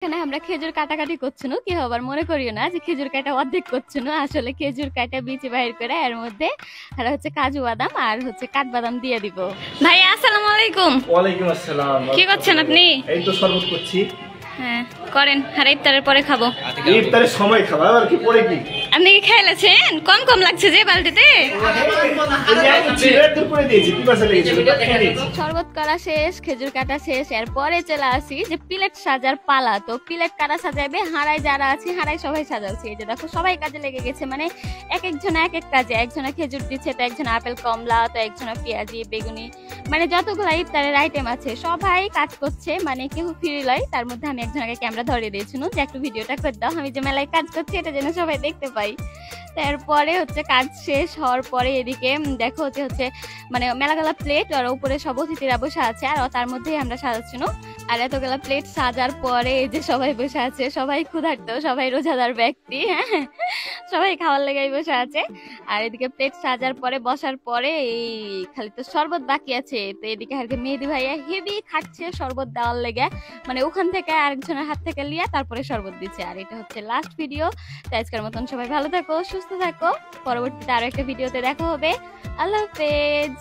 এখানে আমরা খেজুর কাটাকাটি করছিল কি আবার মনে করিও না যে খেজুর কাটা অর্ধেক করছিল, আসলে খেজুর কাটা বিচি বাইর করে এর মধ্যে আর হচ্ছে কাজু বাদাম আর হচ্ছে কাঠবাদাম দিয়ে দিব। ভাই আসসালামু আলাইকুম। ওয়ালাইকুম আসসালাম। কি করছেন আপনি? এই তো শরবত করছি। হ্যাঁ করেন, আর ইফতারের পরে খাবো। ইফতারের সময় খাবো আর কি পরে কি? আপনি কি খাইলেছেন? কম কম লাগছে যে বালতিতে। শরবত করা শেষ, খেজুর কাটা শেষ, এরপরে চলে আসি যে প্লেট সাজার পালা। তো প্লেট কারা সাজাবে, হাড়াই যারা আছে হাড়াই সবাই সাজাচ্ছে। এই যে দেখো সবাই কাজে লেগে গেছে, মানে এক একজনে এক এক কাজে। একজনে খেজুর দিচ্ছে, তো একজন আপেল কমলা, তো একজনে পেঁয়াজি বেগুনি, মানে যতগুলো ইফতারের আইটেম আছে সবাই কাজ করছে, মানে কেউ ফ্রি লয়। তার মধ্যে আমি একজনকে ক্যামেরা ধরিয়ে দিয়েছিল যে একটু ভিডিওটা করে দাও, আমি যে মেলায় কাজ করছি এটা যেন সবাই দেখতে পাই। তারপরে হচ্ছে কাজ শেষ হওয়ার পরে এদিকে দেখো হচ্ছে মানে মেলাগুলা প্লেট আর উপরে সব অতিথিরা বসে আছে, আর তার মধ্যেই আমরা সাজাচ্ছিল। আর এতগুলা প্লেট সাজার পরে এই যে সবাই বসে আছে, সবাই ক্ষুধার্ত, সবাই রোজাদার ব্যক্তি, হ্যাঁ সবাই খাওয়ার লেগাই বসে আছে। আর এদিকে প্লেট সাজার পরে বসার পরে এই খালি তো শরবত বাকি আছে। তো এদিকে আর কি মেহেদি ভাইয়া হেভি খাচ্ছে শরবত দেওয়ার লেগে, মানে ওখান থেকে আরেকজনের হাত থেকে লিয়া তারপরে শরবত দিচ্ছে। আর এটা হচ্ছে লাস্ট ভিডিও। তো আজকের মতন সবাই ভালো থাকো, সুস্থ থাকো, পরবর্তীতে আরো একটা ভিডিওতে দেখা হবে। আল্লাহ হাফেজ।